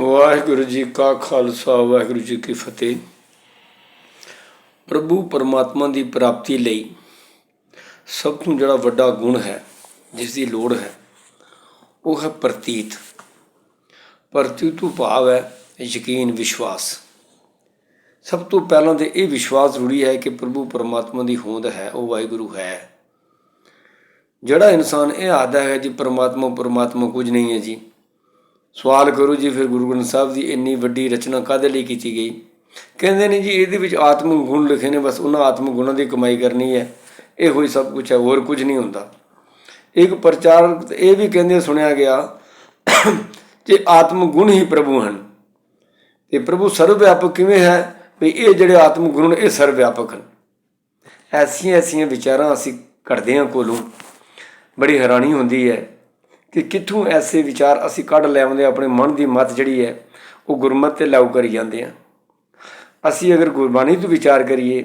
ਵਾਹਿਗੁਰੂ ਜੀ ਕਾ ਖਾਲਸਾ ਵਾਹਿਗੁਰੂ ਜੀ ਕੀ ਫਤਿਹ। ਪ੍ਰਭੂ ਪਰਮਾਤਮਾ ਦੀ ਪ੍ਰਾਪਤੀ ਲਈ ਸਭ ਤੋਂ ਜਿਹੜਾ ਵੱਡਾ ਗੁਣ ਹੈ, ਜਿਸ ਦੀ ਲੋੜ ਹੈ, ਉਹ ਹੈ ਪ੍ਰਤੀਤ। ਪ੍ਰਤੀਤ ਤੋਂ ਭਾਵ ਹੈ ਯਕੀਨ, ਵਿਸ਼ਵਾਸ। ਸਭ ਤੋਂ ਪਹਿਲਾਂ ਤਾਂ ਇਹ ਵਿਸ਼ਵਾਸ ਜ਼ਰੂਰੀ ਹੈ ਕਿ ਪ੍ਰਭੂ ਪਰਮਾਤਮਾ ਦੀ ਹੋਂਦ ਹੈ, ਉਹ ਵਾਹਿਗੁਰੂ ਹੈ। ਜਿਹੜਾ ਇਨਸਾਨ ਇਹ ਆਖਦਾ ਹੈ ਜੀ ਪਰਮਾਤਮਾ ਕੁਝ ਨਹੀਂ ਹੈ ਜੀ, ਸਵਾਲ ਕਰੋ ਜੀ ਫਿਰ ਗੁਰੂ ਗ੍ਰੰਥ ਸਾਹਿਬ ਦੀ ਇੰਨੀ ਵੱਡੀ ਰਚਨਾ ਕਾਹਦੇ ਲਈ ਕੀਤੀ ਗਈ? ਕਹਿੰਦੇ ਨੇ ਜੀ ਇਹਦੇ ਵਿੱਚ ਆਤਮਿਕ ਗੁਣ ਲਿਖੇ ਨੇ, ਬਸ ਉਹਨਾਂ ਆਤਮਿਕ ਗੁਣਾਂ ਦੀ ਕਮਾਈ ਕਰਨੀ ਹੈ, ਇਹੋ ਹੀ ਸਭ ਕੁਛ ਹੈ, ਹੋਰ ਕੁਝ ਨਹੀਂ ਹੁੰਦਾ। ਇੱਕ ਪ੍ਰਚਾਰਕ ਇਹ ਵੀ ਕਹਿੰਦੇ ਸੁਣਿਆ ਗਿਆ ਕਿ ਆਤਮਿਕ ਗੁਣ ਹੀ ਪ੍ਰਭੂ ਹਨ। ਅਤੇ ਪ੍ਰਭੂ ਸਰਵ ਵਿਆਪਕ ਕਿਵੇਂ ਹੈ? ਵੀ ਇਹ ਜਿਹੜੇ ਆਤਮਿਕ ਗੁਣ ਇਹ ਸਰਵ ਵਿਆਪਕ ਹਨ। ਐਸੀਆਂ ਵਿਚਾਰਾਂ ਅਸੀਂ ਘੜਦੇ ਹਾਂ ਕੋਲੋਂ, ਬੜੀ ਹੈਰਾਨੀ ਹੁੰਦੀ ਹੈ ਕਿ ਕਿੱਥੋਂ ਐਸੇ ਵਿਚਾਰ ਅਸੀਂ ਕੱਢ ਲਿਆਉਂਦੇ। ਆਪਣੇ ਮਨ ਦੀ ਮੱਤ ਜਿਹੜੀ ਹੈ ਉਹ ਗੁਰਮਤਿ 'ਤੇ ਲਾਗੂ ਕਰੀ ਜਾਂਦੇ ਹਾਂ। ਅਸੀਂ ਅਗਰ ਗੁਰਬਾਣੀ ਤੋਂ ਵਿਚਾਰ ਕਰੀਏ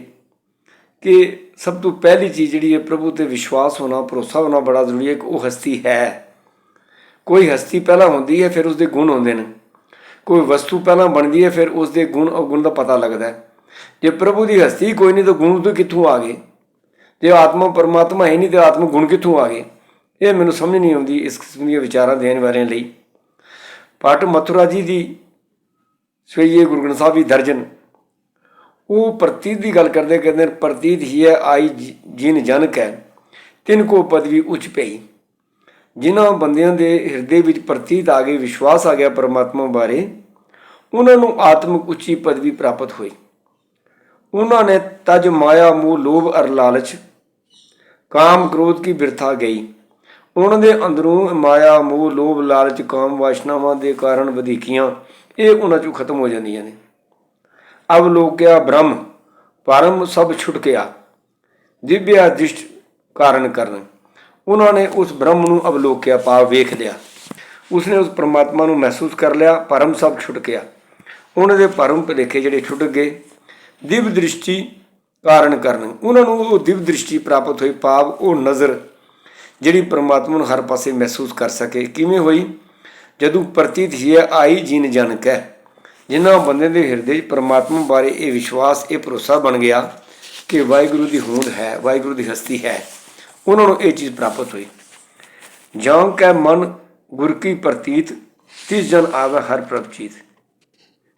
ਕਿ ਸਭ ਤੋਂ ਪਹਿਲੀ ਚੀਜ਼ ਜਿਹੜੀ ਹੈ ਪ੍ਰਭੂ 'ਤੇ ਵਿਸ਼ਵਾਸ ਹੋਣਾ, ਭਰੋਸਾ ਹੋਣਾ ਬੜਾ ਜ਼ਰੂਰੀ ਹੈ ਕਿ ਉਹ ਹਸਤੀ ਹੈ। ਕੋਈ ਹਸਤੀ ਪਹਿਲਾਂ ਹੁੰਦੀ ਹੈ, ਫਿਰ ਉਸਦੇ ਗੁਣ ਹੁੰਦੇ ਨੇ। ਕੋਈ ਵਸਤੂ ਪਹਿਲਾਂ ਬਣਦੀ ਹੈ, ਫਿਰ ਉਸਦੇ ਗੁਣ ਅਵਗੁਣ ਦਾ ਪਤਾ ਲੱਗਦਾ। ਜੇ ਪ੍ਰਭੂ ਦੀ ਹਸਤੀ ਕੋਈ ਨਹੀਂ ਤਾਂ ਗੁਣ ਤੋਂ ਕਿੱਥੋਂ ਆ ਗਏ? ਜੇ ਆਤਮਾ ਪਰਮਾਤਮਾ ਹੈ ਨਹੀਂ ਤਾਂ ਆਤਮਿਕ ਗੁਣ ਕਿੱਥੋਂ ਆ ਗਏ? ਇਹ ਮੈਨੂੰ ਸਮਝ ਨਹੀਂ ਆਉਂਦੀ ਇਸ ਕਿਸਮ ਦੀਆਂ ਵਿਚਾਰਾਂ ਦੇਣ ਵਾਲਿਆਂ ਲਈ। ਭੱਟ ਮਥੁਰਾ ਜੀ ਦੀ ਸਵਈਏ ਗੁਰੂ ਗ੍ਰੰਥ ਸਾਹਿਬ ਦੀ ਦਰਜਨ, ਉਹ ਪ੍ਰਤੀਤ ਦੀ ਗੱਲ ਕਰਦੇ ਕਹਿੰਦੇ ਪ੍ਰਤੀਤ ਹੀ ਹੈ ਆਈ ਜਿਨ ਜਨ ਕੈ ਤਿਨ ਕੋ ਪਦਵੀ ਉੱਚ ਪਈ। ਜਿਨ੍ਹਾਂ ਬੰਦਿਆਂ ਦੇ ਹਿਰਦੇ ਵਿੱਚ ਪ੍ਰਤੀਤ ਆ ਗਈ, ਵਿਸ਼ਵਾਸ ਆ ਗਿਆ ਪਰਮਾਤਮਾ ਬਾਰੇ, ਉਹਨਾਂ ਨੂੰ ਆਤਮਿਕ ਉੱਚੀ ਪਦਵੀ ਪ੍ਰਾਪਤ ਹੋਈ। ਉਹਨਾਂ ਨੇ ਤਜ ਮਾਇਆ ਮੂਹ ਲੋਭ ਅਰ ਲਾਲਚ ਕਾਮ ਕ੍ਰੋਧ ਕੀ ਬਿਰਥਾ ਗਈ। ਉਹਨਾਂ ਦੇ ਅੰਦਰੋਂ ਮਾਇਆ ਮੋਹ ਲੋਭ ਲਾਲਚ ਕਾਮ ਵਾਸ਼ਨਾਵਾਂ ਦੇ ਕਾਰਨ ਵਧੀਕੀਆਂ ਇਹ ਉਹਨਾਂ 'ਚੋਂ ਖਤਮ ਹੋ ਜਾਂਦੀਆਂ ਨੇ। ਅਵਲੋਕਿਆ ਬ੍ਰਹਮ ਪਰਮ ਸਭ ਛੁਟਕਿਆ ਦਿਵਿਆ ਦਿਸ਼ਟ ਕਾਰਨ ਕਰਨ। ਉਹਨਾਂ ਨੇ ਉਸ ਬ੍ਰਹਮ ਨੂੰ ਅਵਲੋਕਿਆ, ਭਾਵ ਵੇਖ ਲਿਆ। ਉਸਨੇ ਉਸ ਪਰਮਾਤਮਾ ਨੂੰ ਮਹਿਸੂਸ ਕਰ ਲਿਆ। ਪਰਮ ਸਭ ਛੁਟਕਿਆ, ਉਹਨਾਂ ਦੇ ਭਰਮ ਭੁਲੇਖੇ ਜਿਹੜੇ ਛੁੱਟ ਗਏ। ਦਿਵ ਦ੍ਰਿਸ਼ਟੀ ਕਾਰਨ ਕਰਨ, ਉਹਨਾਂ ਨੂੰ ਉਹ ਦਿਵ ਦ੍ਰਿਸ਼ਟੀ ਪ੍ਰਾਪਤ ਹੋਈ, ਭਾਵ ਉਹ ਨਜ਼ਰ ਜਿਹੜੀ ਪਰਮਾਤਮਾ ਨੂੰ ਹਰ ਪਾਸੇ ਮਹਿਸੂਸ ਕਰ ਸਕੇ। ਕਿਵੇਂ ਹੋਈ? ਜਦੋਂ ਪ੍ਰਤੀਤ ਹੀ ਆਈ ਜੀਨ ਜਨ ਕੈ, ਜਿਨ੍ਹਾਂ ਬੰਦੇ ਦੇ ਹਿਰਦੇ 'ਚ ਪਰਮਾਤਮਾ ਬਾਰੇ ਇਹ ਵਿਸ਼ਵਾਸ, ਇਹ ਭਰੋਸਾ ਬਣ ਗਿਆ ਕਿ ਵਾਹਿਗੁਰੂ ਦੀ ਹੋਂਦ ਹੈ, ਵਾਹਿਗੁਰੂ ਦੀ ਹਸਤੀ ਹੈ, ਉਹਨਾਂ ਨੂੰ ਇਹ ਚੀਜ਼ ਪ੍ਰਾਪਤ ਹੋਈ। ਜਾਂ ਕੈ ਮਨ ਗੁਰ ਕੀ ਪ੍ਰਤੀਤ ਤਿਸ ਜਨ ਆਵੇ ਹਰ ਪ੍ਰਭ ਚੀਤ।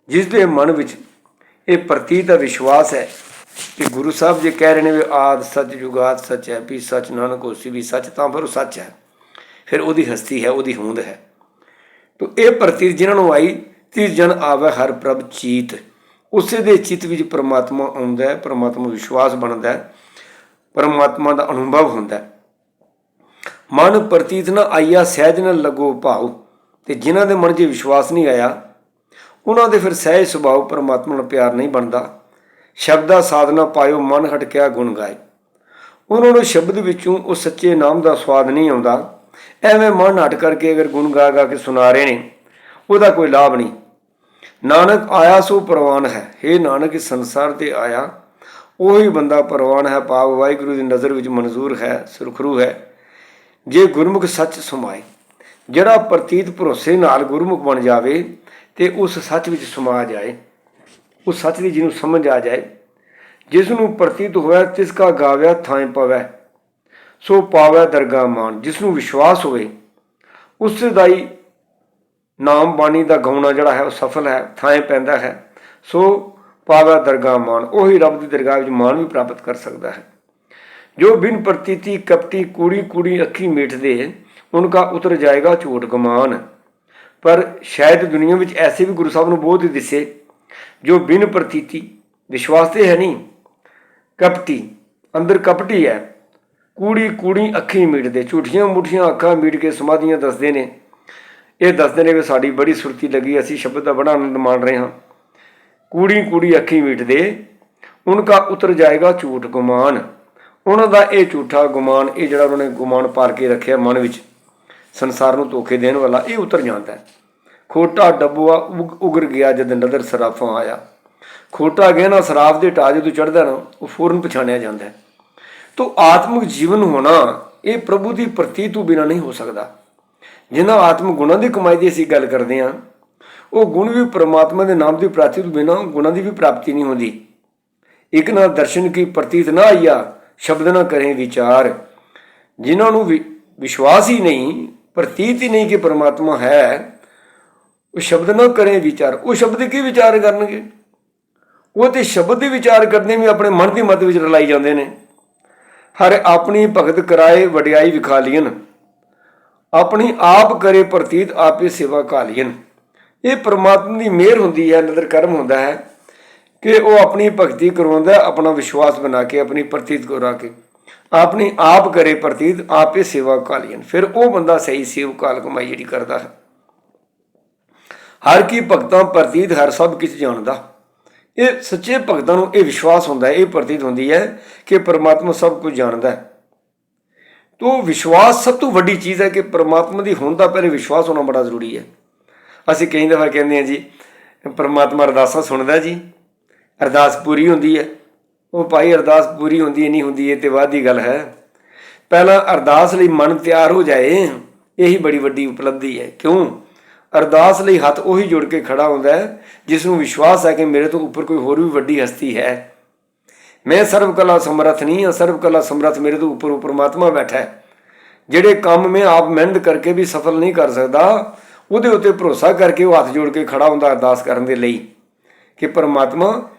ਜਿਸ ਦੇ ਮਨ ਵਿੱਚ ਇਹ ਪ੍ਰਤੀਤ ਦਾ ਵਿਸ਼ਵਾਸ ਹੈ ਕਿ ਗੁਰੂ ਸਾਹਿਬ ਜੇ ਕਹਿ ਰਹੇ ਨੇ ਵੀ ਆਦਿ ਸੱਚ ਜੁਗਾਦ ਸੱਚ ਹੈ, ਵੀ ਸੱਚ ਨਾਨਕ ਹੋਸੀ ਵੀ ਸੱਚ, ਤਾਂ ਫਿਰ ਉਹ ਸੱਚ ਹੈ, ਫਿਰ ਉਹਦੀ ਹਸਤੀ ਹੈ, ਉਹਦੀ ਹੋਂਦ ਹੈ। ਤਾਂ ਇਹ ਪ੍ਰਤੀਤ ਜਿਹਨਾਂ ਨੂੰ ਆਈ, ਤਿਸ ਜਨ ਆਵੇ ਹਰ ਪ੍ਰਭ ਚੀਤ, ਉਸੇ ਦੇ ਚਿੱਤ ਵਿੱਚ ਪਰਮਾਤਮਾ ਆਉਂਦਾ ਹੈ, ਪਰਮਾਤਮਾ ਵਿਸ਼ਵਾਸ ਬਣਦਾ ਹੈ, ਪਰਮਾਤਮਾ ਦਾ ਅਨੁਭਵ ਹੁੰਦਾ। ਮਨ ਪ੍ਰਤੀਤ ਨਾ ਆਈਆ ਸਹਿਜ ਨਾ ਲੱਗੋ ਭਾਉ। ਅਤੇ ਜਿਨ੍ਹਾਂ ਦੇ ਮਨ 'ਚ ਵਿਸ਼ਵਾਸ ਨਹੀਂ ਆਇਆ, ਉਹਨਾਂ ਦੇ ਫਿਰ ਸਹਿਜ ਸੁਭਾਅ ਪਰਮਾਤਮਾ ਨਾਲ ਪਿਆਰ ਨਹੀਂ ਬਣਦਾ। ਸ਼ਬਦਾ ਸਾਧਨਾ ਪਾਇਓ ਮਨ ਹਟਕਿਆ ਗੁਣ ਗਾਏ। ਉਹਨਾਂ ਨੂੰ ਸ਼ਬਦ ਵਿੱਚੋਂ ਉਹ ਸੱਚੇ ਨਾਮ ਦਾ ਸਵਾਦ ਨਹੀਂ ਆਉਂਦਾ। ਐਵੇਂ ਮਨ ਹਟ ਕਰਕੇ ਅਗਰ ਗੁਣ ਗਾ ਗਾ ਕੇ ਸੁਣਾ ਰਹੇ ਨੇ, ਉਹਦਾ ਕੋਈ ਲਾਭ ਨਹੀਂ। ਨਾਨਕ ਆਇਆ ਸੋ ਪ੍ਰਵਾਨ ਹੈ। ਹੇ ਨਾਨਕ, ਇਸ ਸੰਸਾਰ 'ਤੇ ਆਇਆ ਉਹੀ ਬੰਦਾ ਪ੍ਰਵਾਨ ਹੈ, ਭਾਵ ਵਾਹਿਗੁਰੂ ਦੀ ਨਜ਼ਰ ਵਿੱਚ ਮਨਜ਼ੂਰ ਹੈ, ਸੁਰਖਰੂ ਹੈ। ਜੇ ਗੁਰਮੁਖ ਸੱਚ ਸਮਾਏ, ਜਿਹੜਾ ਪ੍ਰਤੀਤ ਭਰੋਸੇ ਨਾਲ ਗੁਰਮੁਖ ਬਣ ਜਾਵੇ ਅਤੇ ਉਸ ਸੱਚ ਵਿੱਚ ਸਮਾ ਜਾਏ, ਉਸ ਸੱਚ ਦੀ ਜਿਹਨੂੰ ਸਮਝ ਆ ਜਾਏ, ਜਿਸ ਨੂੰ ਪ੍ਰਤੀਤ ਹੋਇਆ ਤਿਸ ਕਾ ਗਾਵਿਆ ਥਾਂ ਪਵੈ ਸੋ ਪਾਵੈ ਦਰਗਾਹ ਮਾਨ। ਜਿਸ ਨੂੰ ਵਿਸ਼ਵਾਸ ਹੋਵੇ ਉਸ ਦਾ ਹੀ ਨਾਮ ਬਾਣੀ ਦਾ ਗਾਉਣਾ ਜਿਹੜਾ ਹੈ ਉਹ ਸਫਲ ਹੈ, ਥਾਂ ਪੈਂਦਾ ਹੈ, ਸੋ ਪਾਵੈ ਦਰਗਾਹ ਮਾਨ। ਉਹੀ ਰੱਬ ਦੀ ਦਰਗਾਹ ਵਿੱਚ ਮਾਨ ਵੀ ਪ੍ਰਾਪਤ ਕਰ ਸਕਦਾ ਹੈ। ਜੋ ਬਿਨ ਪ੍ਰਤੀਤੀ ਕਪਟੀ ਕੂੜੀ ਕੂੜੀ ਅੱਖੀ ਮੀਠਦੇ ਉਨਕਾ ਉਤਰ ਜਾਏਗਾ ਝੂਠ ਗਮਾਨ। ਪਰ ਸ਼ਾਇਦ ਦੁਨੀਆ ਵਿੱਚ ਐਸੇ ਵੀ ਗੁਰੂ ਸਾਹਿਬ ਨੂੰ ਬਹੁਤ ਹੀ ਦਿਸੇ ਜੋ ਬਿਨ ਪ੍ਰਤੀਤੀ, ਵਿਸ਼ਵਾਸ ਤੇ ਹੈ ਨਹੀਂ, ਕਪਟੀ, ਅੰਦਰ ਕਪਟੀ ਹੈ, ਕੂੜੀ ਕੂੜੀ ਅੱਖੀਂ ਮੀਟਦੇ, ਝੂਠੀਆਂ ਮੁੱਠੀਆਂ ਅੱਖਾਂ ਮੀਟ ਕੇ ਸਮਾਧੀਆਂ ਦੱਸਦੇ ਨੇ। ਇਹ ਦੱਸਦੇ ਨੇ ਵੀ ਸਾਡੀ ਬੜੀ ਸੁਰਤੀ ਲੱਗੀ, ਅਸੀਂ ਸ਼ਬਦ ਦਾ ਬੜਾ ਆਨੰਦ ਮਾਣ ਰਹੇ ਹਾਂ। ਕੂੜੀ ਕੂੜੀ ਅੱਖੀਂ ਮੀਟਦੇ ਉਨਕਾ ਉਤਰ ਜਾਏਗਾ ਝੂਠ ਗੁਮਾਨ। ਉਹਨਾਂ ਦਾ ਇਹ ਝੂਠਾ ਗੁਮਾਨ, ਇਹ ਜਿਹੜਾ ਉਹਨਾਂ ਨੇ ਗੁਮਾਨ ਪਾਲ ਕੇ ਰੱਖਿਆ ਮਨ ਵਿੱਚ, ਸੰਸਾਰ ਨੂੰ ਧੋਖੇ ਦੇਣ ਵਾਲਾ, ਇਹ ਉਤਰ ਜਾਂਦਾ ਹੈ। ਖੋਟਾ ਡੱਬੂਆ ਉਗਰ ਗਿਆ ਜਦ ਨਦਰ ਸਰਾਫਾਂ ਆਇਆ। ਖੋਟਾ ਗਹਿਣਾ ਸਰਾਫ ਦੇ ਢਾਹ ਜਦੋਂ ਚੜ੍ਹਦਾ ਨਾ, ਉਹ ਫੌਰਨ ਪਛਾਣਿਆ ਜਾਂਦਾ ਹੈ। ਤਾਂ ਆਤਮਿਕ ਜੀਵਨ ਹੋਣਾ ਇਹ ਪ੍ਰਭੂ ਦੀ ਪ੍ਰਤੀਤ ਤੋਂ ਬਿਨਾਂ ਨਹੀਂ ਹੋ ਸਕਦਾ। ਜਿਨ੍ਹਾਂ ਆਤਮਿਕ ਗੁਣਾਂ ਦੀ ਕਮਾਈ ਦੀ ਅਸੀਂ ਗੱਲ ਕਰਦੇ ਹਾਂ, ਉਹ ਗੁਣ ਵੀ ਪਰਮਾਤਮਾ ਦੇ ਨਾਮ ਦੀ ਪ੍ਰਾਪਤੀ ਤੋਂ ਬਿਨਾਂ ਗੁਣਾਂ ਦੀ ਵੀ ਪ੍ਰਾਪਤੀ ਨਹੀਂ ਹੁੰਦੀ। ਇੱਕ ਨਾ ਦਰਸ਼ਨ ਕੀ ਪ੍ਰਤੀਤ ਨਾ ਆਈਆ, ਸ਼ਬਦ ਨਾ ਕਰੇ ਵਿਚਾਰ। ਜਿਨ੍ਹਾਂ ਨੂੰ ਵਿਸ਼ਵਾਸ ਹੀ ਨਹੀਂ, ਪ੍ਰਤੀਤ ਹੀ ਨਹੀਂ ਕਿ ਪਰਮਾਤਮਾ ਹੈ, ਉਹ ਸ਼ਬਦ ਨਾ ਕਰੇ ਵਿਚਾਰ। ਉਹ ਸ਼ਬਦ ਕੀ ਵਿਚਾਰ ਕਰਨਗੇ? ਉਹ ਤੇ ਸ਼ਬਦ ਦੇ ਵਿਚਾਰ ਕਰਦੇ ਵੀ ਆਪਣੇ ਮਨ ਦੀ ਮੱਤ ਵਿੱਚ ਰਲਾਈ ਜਾਂਦੇ ਨੇ। ਹਰ ਆਪਣੀ ਭਗਤ ਕਰਾਏ ਵਡਿਆਈ ਵਿਖਾਲੀਨ, ਆਪਣੀ ਆਪ ਕਰੇ ਪ੍ਰਤੀਤ ਆਪੇ ਸੇਵਾ ਘਾਲੀਨ। ਇਹ ਪਰਮਾਤਮਾ ਦੀ ਮਿਹਰ ਹੁੰਦੀ ਹੈ, ਨਦਰ ਕਰਮ ਹੁੰਦਾ ਹੈ ਕਿ ਉਹ ਆਪਣੀ ਭਗਤੀ ਕਰਵਾਉਂਦਾ, ਆਪਣਾ ਵਿਸ਼ਵਾਸ ਬਣਾ ਕੇ, ਆਪਣੀ ਪ੍ਰਤੀਤ ਕਰਾ ਕੇ, ਆਪਣੀ ਆਪ ਕਰੇ ਪ੍ਰਤੀਤ ਆਪੇ ਸੇਵਾ ਘਾਲੀਨ। ਫਿਰ ਉਹ ਬੰਦਾ ਸਹੀ ਸੇਵ ਕਾਲ ਕਮਾਈ ਜਿਹੜੀ ਕਰਦਾ ਹੈ। ਹਰ ਕੀ ਭਗਤਾਂ ਪ੍ਰਤੀਤ ਹਰ ਸਭ ਕਿਛ ਜਾਣਦਾ। ਇਹ ਸੱਚੇ ਭਗਤਾਂ ਨੂੰ ਇਹ ਵਿਸ਼ਵਾਸ ਹੁੰਦਾ ਹੈ, ਇਹ ਪ੍ਰਤੀਤ ਹੁੰਦੀ ਹੈ ਕਿ ਪਰਮਾਤਮਾ ਸਭ ਕੁਝ ਜਾਣਦਾ ਹੈ। ਤੋ ਵਿਸ਼ਵਾਸ ਸਭ ਤੋਂ ਵੱਡੀ ਚੀਜ਼ ਹੈ ਕਿ ਪਰਮਾਤਮਾ ਦੀ ਹੋਣ ਦਾ ਪਹਿਲੇ ਵਿਸ਼ਵਾਸ ਹੋਣਾ ਬੜਾ ਜ਼ਰੂਰੀ ਹੈ। ਅਸੀਂ ਕਈ ਦਫਾ ਕਹਿੰਦੇ ਹਾਂ ਜੀ ਪਰਮਾਤਮਾ ਅਰਦਾਸਾਂ ਸੁਣਦਾ ਜੀ, ਅਰਦਾਸ ਪੂਰੀ ਹੁੰਦੀ ਹੈ। ਉਹ ਭਾਈ ਅਰਦਾਸ ਪੂਰੀ ਹੁੰਦੀ ਨਹੀਂ ਹੁੰਦੀ, ਇਹ ਤੇ ਬਾਅਦ ਦੀ ਗੱਲ ਹੈ। ਪਹਿਲਾਂ ਅਰਦਾਸ ਲਈ ਮਨ ਤਿਆਰ ਹੋ ਜਾਏ, ਇਹੀ ਬੜੀ ਵੱਡੀ ਉਪਲਬਧੀ ਹੈ। ਕਿਉਂ? ਅਰਦਾਸ ਲਈ ਹੱਥ ਉਹੀ ਜੁੜ ਕੇ ਖੜਾ ਹੁੰਦਾ ਹੈ ਜਿਸ ਨੂੰ ਵਿਸ਼ਵਾਸ ਹੈ ਕਿ ਮੇਰੇ ਤੋਂ ਉੱਪਰ ਕੋਈ ਹੋਰ ਵੀ ਵੱਡੀ ਹਸਤੀ ਹੈ। ਮੈਂ ਸਰਵ ਕਲਾ ਸਮਰੱਥ ਨਹੀਂ ਹਾਂ, ਸਰਵ ਕਲਾ ਸਮਰੱਥ ਮੇਰੇ ਤੋਂ ਉੱਪਰ ਪਰਮਾਤਮਾ ਬੈਠਾ ਹੈ। ਜਿਹੜੇ ਕੰਮ ਮੈਂ ਆਪ ਮਿਹਨਤ ਕਰਕੇ ਵੀ ਸਫਲ ਨਹੀਂ ਕਰ ਸਕਦਾ, ਉਹਦੇ ਉੱਤੇ ਭਰੋਸਾ ਕਰਕੇ ਉਹ ਹੱਥ ਜੋੜ ਕੇ ਖੜਾ ਹੁੰਦਾ ਅਰਦਾਸ ਕਰਨ ਦੇ ਲਈ ਕਿ ਪਰਮਾਤਮਾ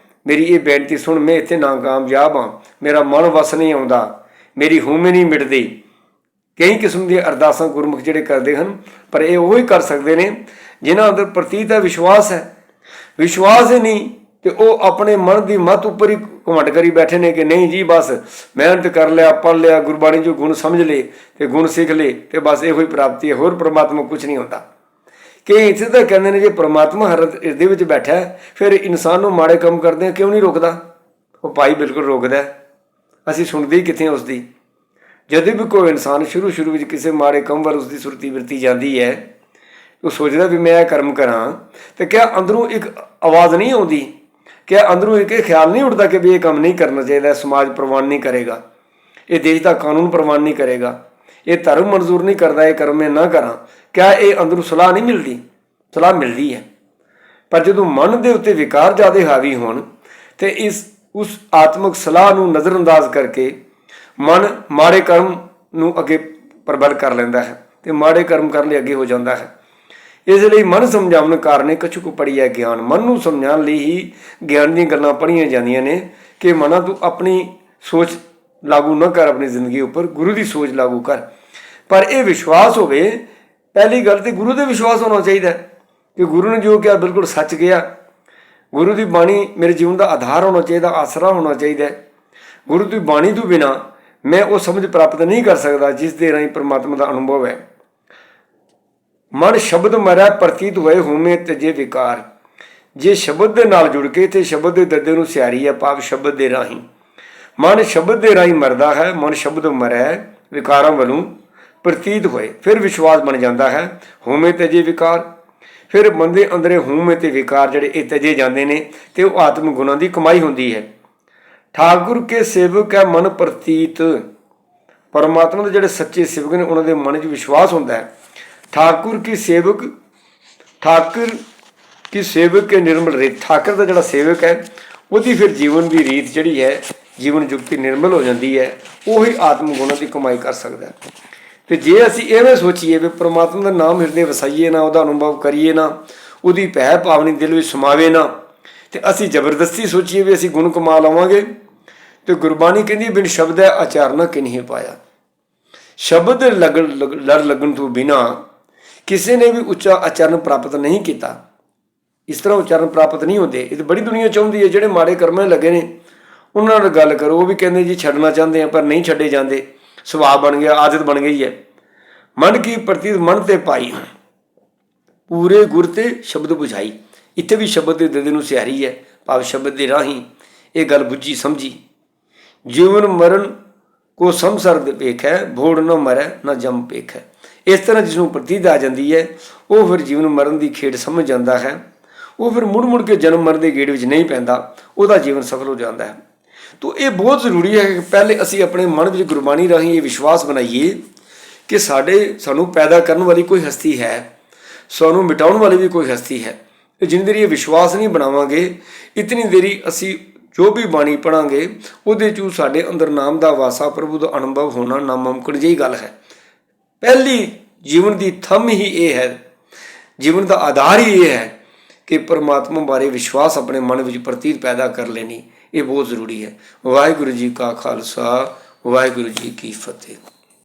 ਮੇਰੀ ਇਹ ਬੇਨਤੀ ਸੁਣ, ਮੈਂ ਇੱਥੇ ਨਾਕਾਮਯਾਬ ਹਾਂ, ਮੇਰਾ ਮਨ ਵਸ ਨਹੀਂ ਆਉਂਦਾ, ਮੇਰੀ ਹਉਮੈ ਨਹੀਂ ਮਿਟਦੀ। ਕਈ ਕਿਸਮ ਦੀਆਂ ਅਰਦਾਸਾਂ ਗੁਰਮੁਖ ਜਿਹੜੇ ਕਰਦੇ ਹਨ, ਪਰ ਇਹ ਉਹ ਹੀ ਕਰ ਸਕਦੇ ਨੇ ਜਿਨ੍ਹਾਂ ਅੰਦਰ ਪ੍ਰਤੀਤ ਹੈ ਵਿਸ਼ਵਾਸ ਹੈ। ਵਿਸ਼ਵਾਸ ਹੀ ਨਹੀਂ ਤੇ ਉਹ ਆਪਣੇ ਮਨ ਦੀ ਮੱਤ ਉੱਪਰ ਹੀ ਘੁਮੰਡ ਕਰੀ ਬੈਠੇ ਨੇ ਕਿ ਨਹੀਂ ਜੀ ਬਸ ਮਿਹਨਤ ਕਰ ਲਿਆ, ਪੜ੍ਹ ਲਿਆ, ਗੁਰਬਾਣੀ 'ਚੋਂ ਗੁਣ ਸਮਝ ਲਏ ਤੇ ਗੁਣ ਸਿੱਖ ਲਏ ਤੇ ਬਸ ਇਹੋ ਹੀ ਪ੍ਰਾਪਤੀ ਹੈ, ਹੋਰ ਪਰਮਾਤਮਾ ਕੁਛ ਨਹੀਂ ਹੁੰਦਾ। ਕਿ ਇੱਥੇ ਤਾਂ ਕਹਿੰਦੇ ਨੇ ਜੇ ਪਰਮਾਤਮਾ ਹਰ ਇਸਦੇ ਵਿੱਚ ਬੈਠਾ ਫਿਰ ਇਨਸਾਨ ਨੂੰ ਮਾੜੇ ਕੰਮ ਕਰਦੇ ਕਿਉਂ ਨਹੀਂ ਰੋਕਦਾ? ਉਹ ਭਾਈ ਬਿਲਕੁਲ ਰੋਕਦਾ। ਅਸੀਂ ਸੁਣਦੇ ਹੀ ਕਿੱਥੇ ਉਸ ਦੀ। ਜਦੋਂ ਵੀ ਕੋਈ ਇਨਸਾਨ ਸ਼ੁਰੂ ਵਿੱਚ ਕਿਸੇ ਮਾੜੇ ਕੰਮ ਵੱਲ ਉਸਦੀ ਸੁਰਤੀ ਵਰਤੀ ਜਾਂਦੀ ਹੈ, ਉਹ ਸੋਚਦਾ ਵੀ ਮੈਂ ਇਹ ਕਰਮ ਕਰਾਂ, ਤੇ ਕਿਆ ਅੰਦਰੋਂ ਇੱਕ ਆਵਾਜ਼ ਨਹੀਂ ਆਉਂਦੀ? ਕਿਆ ਅੰਦਰੋਂ ਇੱਕ ਇਹ ਖਿਆਲ ਨਹੀਂ ਉੱਠਦਾ ਕਿ ਵੀ ਇਹ ਕੰਮ ਨਹੀਂ ਕਰਨਾ ਚਾਹੀਦਾ, ਸਮਾਜ ਪ੍ਰਵਾਨ ਨਹੀਂ ਕਰੇਗਾ, ਇਹ ਦੇਸ਼ ਦਾ ਕਾਨੂੰਨ ਪ੍ਰਵਾਨ ਨਹੀਂ ਕਰੇਗਾ, ਇਹ ਧਰਮ ਮਨਜ਼ੂਰ ਨਹੀਂ ਕਰਦਾ, ਇਹ ਕਰਮ ਮੈਂ ਨਾ ਕਰਾਂ? ਕਿਆ ਇਹ ਅੰਦਰੋਂ ਸਲਾਹ ਨਹੀਂ ਮਿਲਦੀ? ਸਲਾਹ ਮਿਲਦੀ ਹੈ। ਪਰ ਜਦੋਂ ਮਨ ਦੇ ਉੱਤੇ ਵਿਕਾਰ ਜ਼ਿਆਦਾ ਹਾਵੀ ਹੋਣ ਤੇ ਉਸ ਆਤਮਿਕ ਸਲਾਹ ਨੂੰ ਨਜ਼ਰਅੰਦਾਜ਼ ਕਰਕੇ ਮਨ ਮਾੜੇ ਕਰਮ ਨੂੰ ਅੱਗੇ ਪ੍ਰਬਲ ਕਰ ਲੈਂਦਾ ਹੈ ਤੇ ਮਾੜੇ ਕਰਮ ਕਰਨ ਲਈ ਅੱਗੇ ਹੋ ਜਾਂਦਾ ਹੈ। ਇਸ ਲਈ ਮਨ ਸਮਝਾਉਣ ਕਾਰਨ ਕਛੁ ਕੁ ਪੜ੍ਹੀਆ ਗਿਆਨ। ਮਨ ਨੂੰ ਸਮਝਾਉਣ ਲਈ ਹੀ ਗਿਆਨ ਦੀਆਂ ਗੱਲਾਂ ਪੜ੍ਹੀਆਂ ਜਾਂਦੀਆਂ ਨੇ ਕਿ ਮਨਾਂ ਤੂੰ ਆਪਣੀ ਸੋਚ ਲਾਗੂ ਨਾ ਕਰ, ਆਪਣੀ ਜ਼ਿੰਦਗੀ ਉੱਪਰ ਗੁਰੂ ਦੀ ਸੋਚ ਲਾਗੂ ਕਰ। ਪਰ ਇਹ ਵਿਸ਼ਵਾਸ ਹੋਵੇ, ਪਹਿਲੀ ਗੱਲ ਤੇ ਗੁਰੂ ਦੇ ਵਿਸ਼ਵਾਸ ਹੋਣਾ ਚਾਹੀਦਾ ਕਿ ਗੁਰੂ ਨੇ ਜੋ ਕਿਹਾ ਬਿਲਕੁਲ ਸੱਚ ਕਿਹਾ। ਗੁਰੂ ਦੀ ਬਾਣੀ ਮੇਰੇ ਜੀਵਨ ਦਾ ਆਧਾਰ ਹੋਣਾ ਚਾਹੀਦਾ, ਆਸਰਾ ਹੋਣਾ ਚਾਹੀਦਾ। ਗੁਰੂ ਦੀ ਬਾਣੀ ਤੋਂ ਬਿਨਾਂ ਮੈਂ ਉਹ ਸਮਝ ਪ੍ਰਾਪਤ ਨਹੀਂ ਕਰ ਸਕਦਾ ਜਿਸ ਦੇ ਰਾਹੀਂ ਪਰਮਾਤਮਾ ਦਾ ਅਨੁਭਵ ਹੈ। ਮਨ ਸ਼ਬਦ ਮਰੈ ਪ੍ਰਤੀਤ ਹੋਏ ਹਉਮੈ ਤਜੇ ਵਿਕਾਰ। ਜੇ ਸ਼ਬਦ ਦੇ ਨਾਲ ਜੁੜ ਕੇ ਤੇ ਸ਼ਬਦ ਦੇ ਦੱਦੇ ਨੂੰ ਸਿਆਰੀ ਹੈ, ਭਾਵ ਸ਼ਬਦ ਦੇ ਰਾਹੀਂ ਮਨ ਸ਼ਬਦ ਦੇ ਰਾਹੀਂ ਮਰਦਾ ਹੈ। ਮਨ ਸ਼ਬਦ ਮਰੈ ਵਿਕਾਰਾਂ ਵੱਲੋਂ ਪ੍ਰਤੀਤ ਹੋਏ, ਫਿਰ ਵਿਸ਼ਵਾਸ ਬਣ ਜਾਂਦਾ ਹੈ। ਹਉਮੈ ਤਜੇ ਵਿਕਾਰ, ਫਿਰ ਬੰਦੇ ਅੰਦਰੇ ਹਉਮੈ ਤੇ ਵਿਕਾਰ ਜਿਹੜੇ ਇਹ ਤਜੇ ਜਾਂਦੇ ਨੇ ਤੇ ਉਹ ਆਤਮ ਗੁਣਾਂ ਦੀ ਕਮਾਈ ਹੁੰਦੀ ਹੈ। ਠਾਕੁਰ ਕੇ ਸੇਵਕ ਹੈ ਮਨ ਪ੍ਰਤੀਤ। ਪਰਮਾਤਮਾ ਦੇ ਜਿਹੜੇ ਸੱਚੇ ਸੇਵਕ ਨੇ ਉਹਨਾਂ ਦੇ ਮਨ 'ਚ ਵਿਸ਼ਵਾਸ ਹੁੰਦਾ ਹੈ। ਠਾਕੁਰ ਕੀ ਸੇਵਕ, ਠਾਕੁਰ ਕੀ ਸੇਵਕ ਕੇ ਨਿਰਮਲ ਰੀਤ। ਠਾਕੁਰ ਦਾ ਜਿਹੜਾ ਸੇਵਕ ਹੈ ਉਹਦੀ ਫਿਰ ਜੀਵਨ ਦੀ ਰੀਤ ਜਿਹੜੀ ਹੈ, ਜੀਵਨ ਜੁਗਤੀ ਨਿਰਮਲ ਹੋ ਜਾਂਦੀ ਹੈ। ਉਹੀ ਆਤਮ ਗੁਣਾਂ ਦੀ ਕਮਾਈ ਕਰ ਸਕਦਾ। ਤੇ ਜੇ ਅਸੀਂ ਐਵੇਂ ਸੋਚੀਏ ਵੀ ਪਰਮਾਤਮਾ ਦਾ ਨਾਮ ਹਿਰਦੇ ਵਸਾਈਏ ਨਾ, ਉਹਦਾ ਅਨੁਭਵ ਕਰੀਏ ਨਾ, ਉਹਦੀ ਭੈ ਭਾਵਨੀ ਦਿਲ ਵਿੱਚ ਸਮਾਵੇ ਨਾ, ਤੇ ਅਸੀਂ ਜ਼ਬਰਦਸਤੀ ਸੋਚੀਏ ਵੀ ਅਸੀਂ ਗੁਣ ਕਮਾ ਲਵਾਂਗੇ, ਤੇ ਗੁਰਬਾਣੀ ਕਹਿੰਦੀ ਬਿਨ ਸ਼ਬਦ ਹੈ ਆਚਾਰਨਾ ਕਿਨਹੀ ਪਾਇਆ। ਸ਼ਬਦ ਲੜ ਲੱਗਣ ਤੋਂ ਬਿਨਾਂ ਕਿਸੇ ਨੇ ਵੀ ਉੱਚਾ ਆਚਰਨ ਪ੍ਰਾਪਤ ਨਹੀਂ ਕੀਤਾ। ਇਸ ਤਰ੍ਹਾਂ ਉਚਾਰਨ ਪ੍ਰਾਪਤ ਨਹੀਂ ਹੁੰਦੇ। ਇਹ ਤਾਂ ਬੜੀ ਦੁਨੀਆ ਚਾਹੁੰਦੀ ਹੈ। ਜਿਹੜੇ ਮਾੜੇ ਕਰਮਾਂ ਲੱਗੇ ਨੇ ਉਹਨਾਂ ਨਾਲ ਗੱਲ ਕਰੋ, ਉਹ ਵੀ ਕਹਿੰਦੇ ਜੀ ਛੱਡਣਾ ਚਾਹੁੰਦੇ ਆ ਪਰ ਨਹੀਂ ਛੱਡੇ ਜਾਂਦੇ, ਸੁਭਾਅ ਬਣ ਗਿਆ, ਆਦਤ ਬਣ ਗਈ ਹੈ। ਮਨ ਕੀ ਪ੍ਰਤੀਤ ਮਨ ਤੇ ਪਾਈ, ਪੂਰੇ ਗੁਰ ਤੇ ਸ਼ਬਦ ਬੁਝਾਈ। ਇੱਥੇ ਵੀ ਸ਼ਬਦ ਦੇ ਦਦੇ ਨੂੰ ਸਿਆਰੀ ਹੈ, ਭਾਵ ਸ਼ਬਦ ਦੇ ਰਾਹੀਂ ਇਹ ਗੱਲ ਬੁੱਝੀ ਸਮਝੀ। ਜੀਵਨ ਮਰਨ ਕੋ ਸੰਸਰ ਵੇਖ ਹੈ, ਭੋੜ ਨਾ ਮਰੈ ਨਾ ਜਮ ਪੇਖ ਹੈ। ਇਸ ਤਰ੍ਹਾਂ ਜਿਸ ਨੂੰ ਪ੍ਰਤੀਤ ਆ ਜਾਂਦੀ ਹੈ ਉਹ ਫਿਰ ਜੀਵਨ ਮਰਨ ਦੀ ਖੇਡ ਸਮਝ ਜਾਂਦਾ ਹੈ। ਉਹ ਫਿਰ ਮੁੜ ਕੇ ਜਨਮ ਮਰਨ ਦੇ ਗੇੜ ਵਿੱਚ ਨਹੀਂ ਪੈਂਦਾ, ਉਹਦਾ ਜੀਵਨ ਸਫਲ ਹੋ ਜਾਂਦਾ ਹੈ। ਤੋ ਇਹ ਬਹੁਤ ਜ਼ਰੂਰੀ ਹੈ ਕਿ ਪਹਿਲੇ ਅਸੀਂ ਆਪਣੇ ਮਨ ਵਿੱਚ ਗੁਰਬਾਣੀ ਰਾਹੀਂ ਇਹ ਵਿਸ਼ਵਾਸ ਬਣਾਈਏ ਕਿ ਸਾਨੂੰ ਪੈਦਾ ਕਰਨ ਵਾਲੀ ਕੋਈ ਹਸਤੀ ਹੈ, ਸਾਨੂੰ ਮਿਟਾਉਣ ਵਾਲੀ ਵੀ ਕੋਈ ਹਸਤੀ ਹੈ। ਜਿੰਨੀ ਦੇਰੀ ਇਹ ਵਿਸ਼ਵਾਸ ਨਹੀਂ ਬਣਾਵਾਂਗੇ, ਇਤਨੀ ਦੇਰੀ ਅਸੀਂ ਜੋ ਵੀ ਬਾਣੀ ਪੜ੍ਹਾਂਗੇ ਉਹਦੇ 'ਚੋਂ ਸਾਡੇ ਅੰਦਰ ਨਾਮ ਦਾ ਵਾਸਾ, ਪ੍ਰਭੂ ਦਾ ਅਨੁਭਵ ਹੋਣਾ ਨਾਮੁਮਕਿਨ ਜਿਹੀ ਗੱਲ ਹੈ। ਪਹਿਲੀ ਜੀਵਨ ਦੀ ਥੰਮ ਹੀ ਇਹ ਹੈ, ਜੀਵਨ ਦਾ ਆਧਾਰ ਹੀ ਇਹ ਹੈ ਕਿ ਪਰਮਾਤਮਾ ਬਾਰੇ ਵਿਸ਼ਵਾਸ ਆਪਣੇ ਮਨ ਵਿੱਚ ਪ੍ਰਤੀਤ ਪੈਦਾ ਕਰ ਲੈਣੀ, ਇਹ ਬਹੁਤ ਜ਼ਰੂਰੀ ਹੈ। ਵਾਹਿਗੁਰੂ ਜੀ ਕਾ ਖਾਲਸਾ, ਵਾਹਿਗੁਰੂ ਜੀ ਕੀ ਫਤਿਹ।